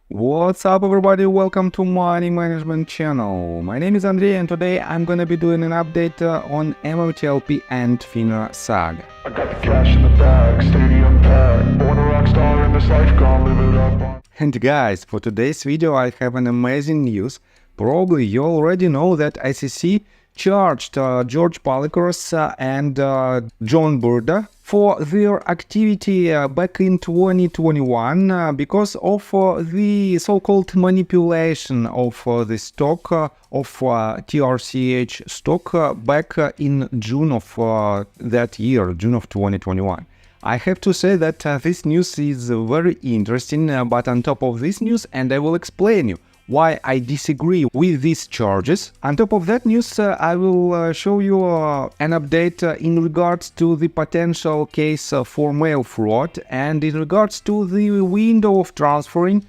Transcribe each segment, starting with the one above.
What's up everybody, welcome to Money Management channel. My name is Andrei and today I'm gonna be doing an update on MMTLP and FINRA saga. I got the cash in the bag, stadium packed, born a rock star in this life, gonna live it up. And guys, for today's video I have an amazing news. Probably you already know that SEC charged George Palikaras and John Brda for their activity back in 2021 because of the so-called manipulation of the stock of TRCH stock back in June of that year, June of 2021. I have to say that this news is very interesting, but on top of this news, and I will explain you why I disagree with these charges. On top of that news, I will show you an update in regards to the potential case for mail fraud and in regards to the window of transferring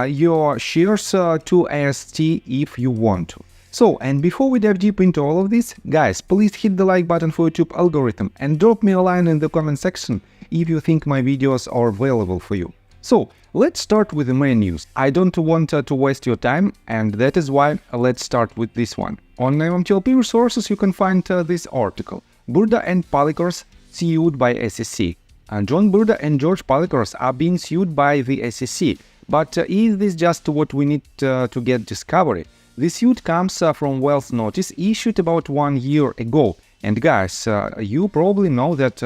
your shares to AST if you want to. So, and before we dive deep into all of this, guys, please hit the like button for YouTube algorithm and drop me a line in the comment section if you think my videos are valuable for you. So, let's start with the main news. I don't want to waste your time, and that is why let's start with this one. On MMTLP Resources you can find this article. Brda and Palikaras sued by SEC. John Brda and George Palikaras are being sued by the SEC. But is this just what we need to get discovery? The suit comes from wealth notice issued about 1 year ago. And guys, you probably know that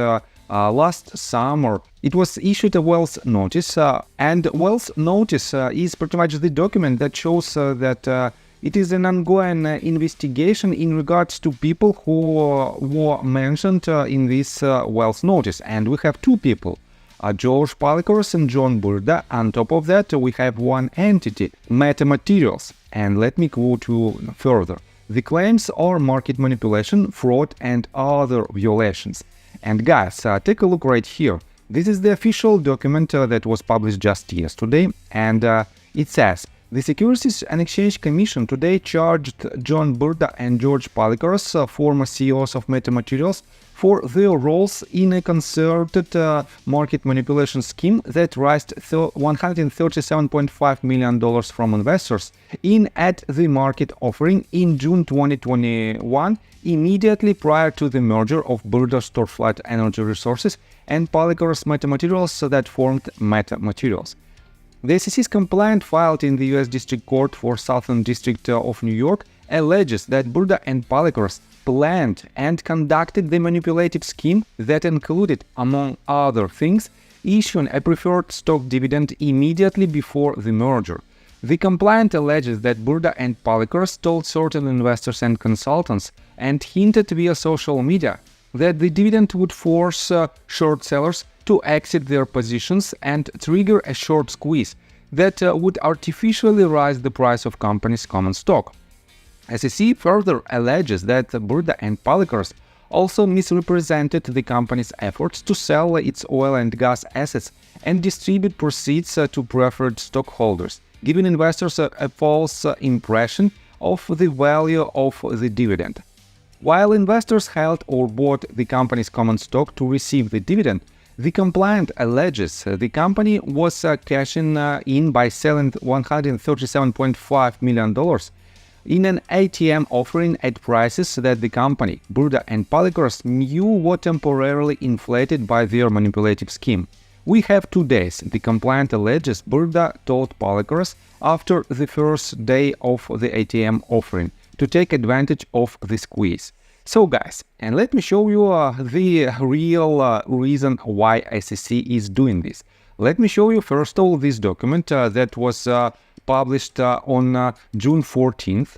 last summer it was issued a wealth notice, and wealth notice is pretty much the document that shows that it is an ongoing investigation in regards to people who were mentioned in this wealth notice. And we have two people, George Palikaras and John Brda. On top of that, we have one entity, MMAT Materials. And let me quote you further. The claims are market manipulation, fraud, and other violations. And guys, take a look right here. This is the official document that was published just yesterday, and it says, the Securities and Exchange Commission today charged John Brda and George Palikaras, former CEOs of Meta Materials, for their roles in a concerted market manipulation scheme that raised $137.5 million from investors in at-the-market offering in June 2021, immediately prior to the merger of Brda's Torchlight Energy Resources and Palikaras Meta Materials that formed Meta Materials. The SEC's complaint filed in the U.S. District Court for Southern District of New York alleges that Brda and Palikaras planned and conducted the manipulative scheme that included, among other things, issuing a preferred stock dividend immediately before the merger. The complaint alleges that Brda and Palikaras told certain investors and consultants and hinted via social media that the dividend would force short sellers to exit their positions and trigger a short squeeze that would artificially rise the price of company's common stock. SEC further alleges that Brda and Palikaras also misrepresented the company's efforts to sell its oil and gas assets and distribute proceeds to preferred stockholders, giving investors a false impression of the value of the dividend. While investors held or bought the company's common stock to receive the dividend, the complaint alleges the company was cashing in by selling $137.5 million in an ATM offering at prices that the company, Brda and Palikaras, knew were temporarily inflated by their manipulative scheme. We have 2 days. The complaint alleges Brda told Palikaras after the first day of the ATM offering to take advantage of the squeeze. So guys, and let me show you the real reason why SEC is doing this. Let me show you first of all this document that was published on June 14th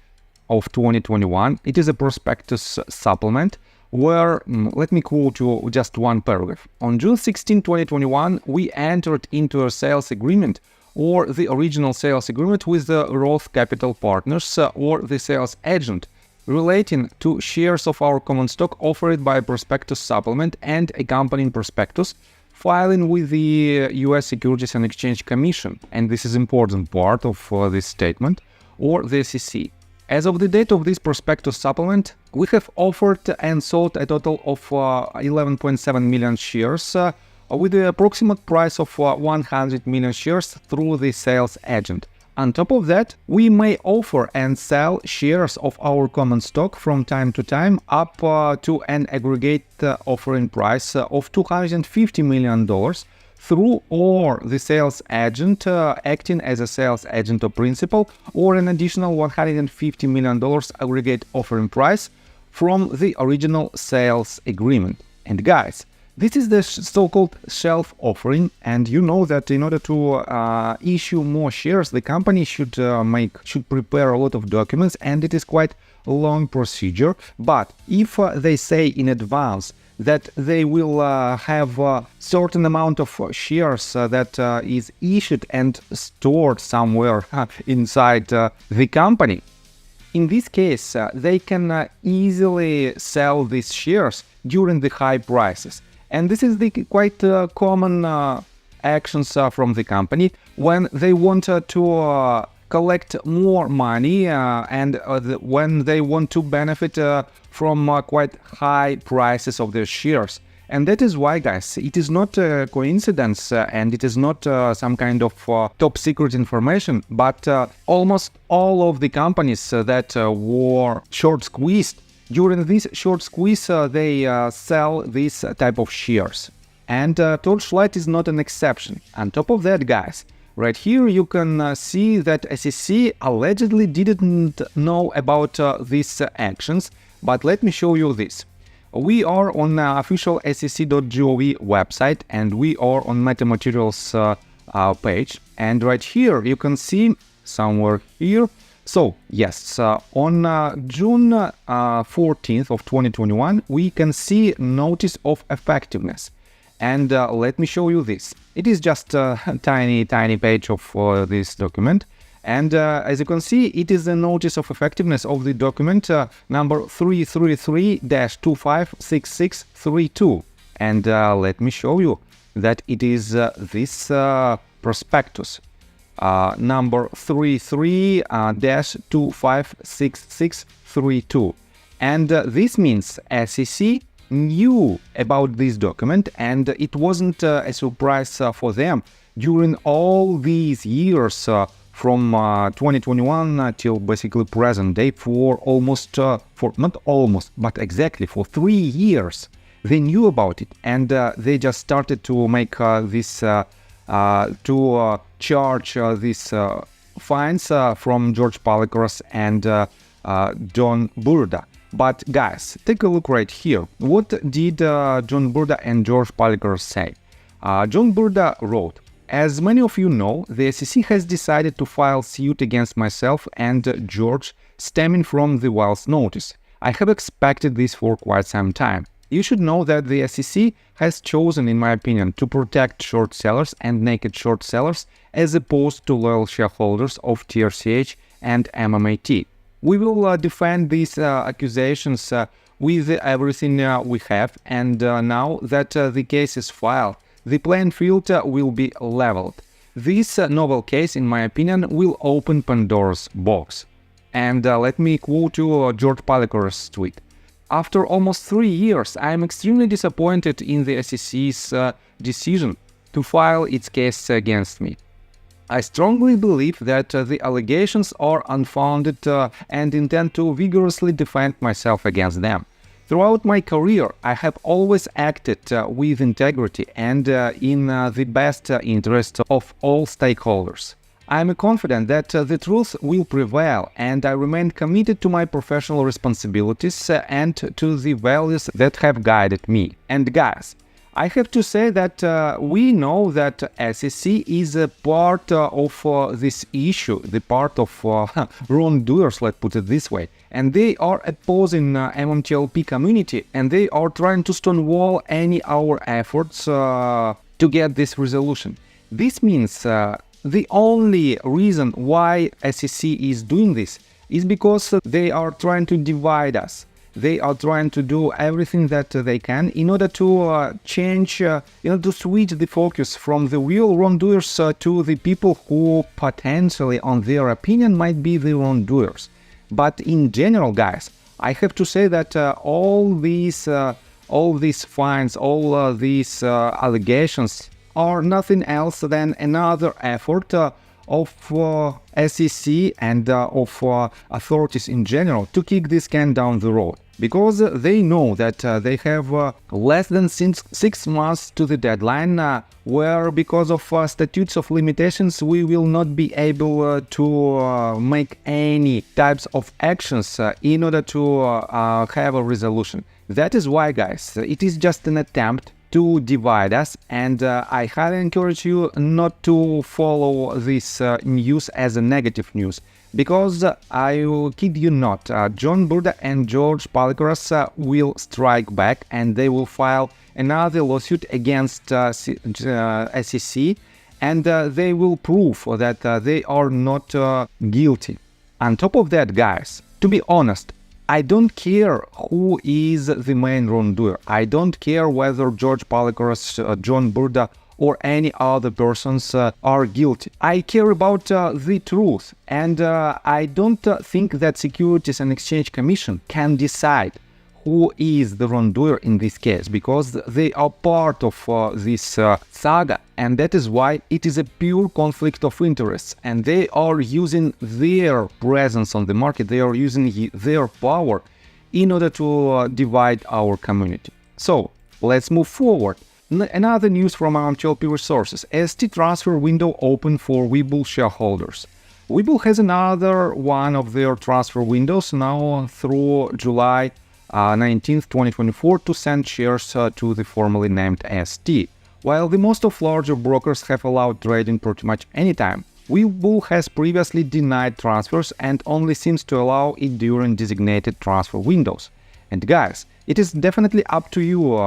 of 2021. It is a prospectus supplement where, let me quote you just one paragraph. On June 16, 2021, we entered into a sales agreement or the original sales agreement with the Roth Capital Partners or the sales agent relating to shares of our common stock offered by a prospectus supplement and accompanying prospectus filing with the U.S. Securities and Exchange Commission, and this is important part of this statement, or the SEC. As of the date of this prospectus supplement, we have offered and sold a total of 11.7 million shares with the approximate price of 100 million shares through the sales agent. On top of that, we may offer and sell shares of our common stock from time to time up to an aggregate offering price of $250 million through or the sales agent acting as a sales agent or principal, or an additional $150 million aggregate offering price from the original sales agreement. And guys, this is the so-called shelf offering, and you know that in order to issue more shares, the company should prepare a lot of documents, and it is quite a long procedure. But if they say in advance that they will have a certain amount of shares that is issued and stored somewhere inside the company, in this case, they can easily sell these shares during the high prices. And this is the quite common actions from the company when they want to collect more money and when they want to benefit from quite high prices of their shares. And that is why, guys, it is not a coincidence and it is not some kind of top secret information, but almost all of the companies that were short squeezed, during this short squeeze, they sell this type of shares. And Torchlight is not an exception. On top of that, guys, right here you can see that SEC allegedly didn't know about these actions, but let me show you this. We are on the official sec.gov website, and we are on metamaterials page. And right here you can see somewhere here. So yes, on June 14th of 2021, we can see notice of effectiveness. And let me show you this. It is just a tiny page of this document. And as you can see, it is a notice of effectiveness of the document number 333-256632. And let me show you that it is this prospectus. Number 33-256632. And this means SEC knew about this document, and it wasn't a surprise for them during all these years from 2021 till basically present day, for exactly 3 years. They knew about it, and they just started to make this charge these fines from George Palikaras and John Brda. But guys, take a look right here. What did John Brda and George Palikaras say? John Brda wrote, "As many of you know, the SEC has decided to file suit against myself and George stemming from the Wells notice. I have expected this for quite some time. You should know that the SEC has chosen, in my opinion, to protect short sellers and naked short sellers as opposed to loyal shareholders of TRCH and MMAT. We will defend these accusations with everything we have, and now that the case is filed, the playing field will be leveled. This novel case, in my opinion, will open Pandora's box." And let me quote you George Palikaras' tweet. "After almost 3 years, I am extremely disappointed in the SEC's decision to file its case against me. I strongly believe that the allegations are unfounded and intend to vigorously defend myself against them. Throughout my career, I have always acted with integrity and in the best interest of all stakeholders. I am confident that the truth will prevail, and I remain committed to my professional responsibilities and to the values that have guided me." And guys, I have to say that we know that SEC is a part of this issue, the part of wrongdoers, let's put it this way. And they are opposing MMTLP community, and they are trying to stonewall any our efforts to get this resolution. This means the only reason why SEC is doing this is because they are trying to divide us. They are trying to do everything that they can in order to change, to switch the focus from the real wrongdoers to the people who potentially, on their opinion, might be the wrongdoers. But in general, guys, I have to say that all these fines, all these allegations are nothing else than another effort of SEC and of authorities in general to kick this can down the road, because they know that they have less than 6 months to the deadline, where because of statutes of limitations we will not be able to make any types of actions in order to have a resolution. That is why, guys, it is just an attempt to divide us, and I highly encourage you not to follow this news as a negative news, because I will kid you not, John Brda and George Palikaras will strike back, and they will file another lawsuit against SEC, and they will prove that they are not guilty. On top of that, guys, to be honest, I don't care who is the main wrongdoer. I don't care whether George Palikaras, John Brda, or any other persons are guilty. I care about the truth, and I don't think that Securities and Exchange Commission can decide who is the wrongdoer in this case, because they are part of this saga, and that is why it is a pure conflict of interests, and they are using their presence on the market, they are using their power in order to divide our community. So let's move forward. Another news from MMTLP Resources: ST transfer window open for Webull shareholders. Webull has another one of their transfer windows now through July 19th, 2024 to send shares to the formerly named ST. While the most of larger brokers have allowed trading pretty much anytime, Webull has previously denied transfers and only seems to allow it during designated transfer windows. And guys, it is definitely up to you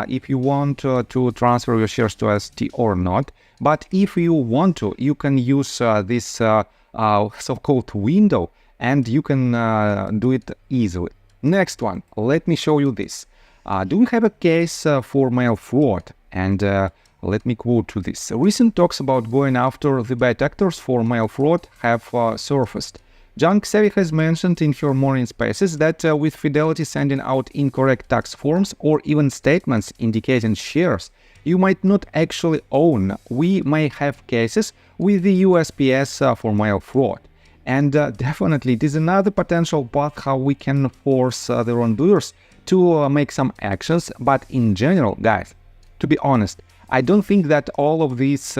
if you want to transfer your shares to ST or not, but if you want to, you can use this so-called window, and you can do it easily. Next one, let me show you this. Do we have a case for mail fraud? And let me quote to this. Recent talks about going after the bad actors for mail fraud have surfaced. Junk Savvy has mentioned in her morning spaces that with Fidelity sending out incorrect tax forms or even statements indicating shares you might not actually own, we may have cases with the USPS for mail fraud. And definitely it is another potential path how we can force the wrongdoers to make some actions. But in general, guys, to be honest, I don't think that all of these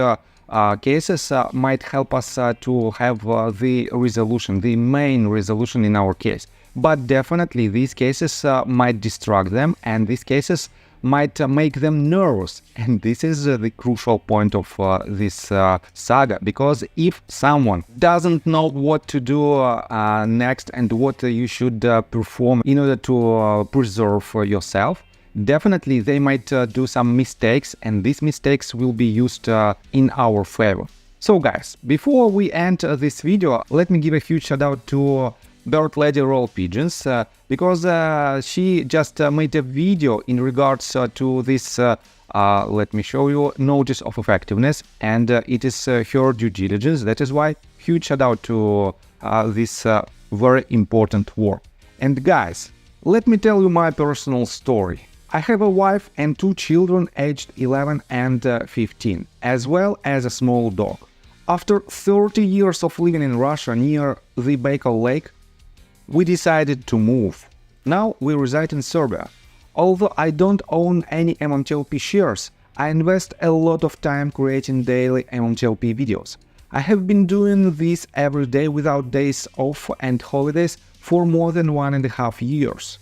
cases might help us to have the resolution, the main resolution in our case. But definitely these cases might distract them, and these cases might make them nervous, and this is the crucial point of this saga, because if someone doesn't know what to do next and what you should perform in order to preserve yourself, definitely they might do some mistakes, and these mistakes will be used in our favor. So guys, before we end this video, let me give a huge shout out to Bird Lady Roll Pigeons, because she just made a video in regards to this, let me show you, notice of effectiveness, and it is her due diligence. That is why huge shout out to this very important work. And guys, let me tell you my personal story. I have a wife and 2 children aged 11 and 15, as well as a small dog. After 30 years of living in Russia near the Baikal Lake, we decided to move. Now we reside in Serbia. Although I don't own any MMTLP shares, I invest a lot of time creating daily MMTLP videos. I have been doing this every day without days off and holidays for more than 1.5 years.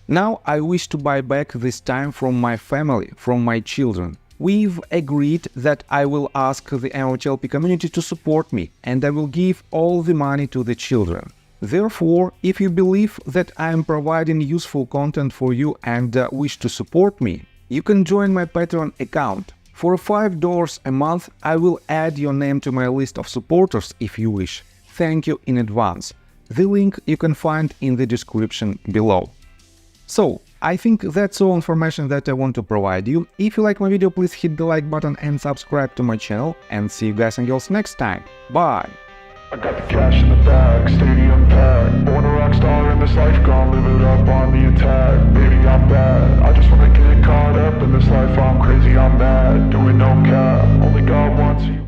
Now I wish to buy back this time from my family, from my children. We've agreed that I will ask the MMTLP community to support me, and I will give all the money to the children. Therefore, if you believe that I am providing useful content for you and wish to support me, you can join my Patreon account. For $5 a month, I will add your name to my list of supporters if you wish. Thank you in advance. The link you can find in the description below. So, I think that's all information that I want to provide you. If you like my video, please hit the like button and subscribe to my channel, and see you guys and girls next time. Bye! I got the cash in the bag, stadium packed. Born a rock star in this life, gone live it up on the attack. Baby, I'm bad, I just wanna get caught up in this life, I'm crazy, I'm mad. Doing no cap, only God wants you.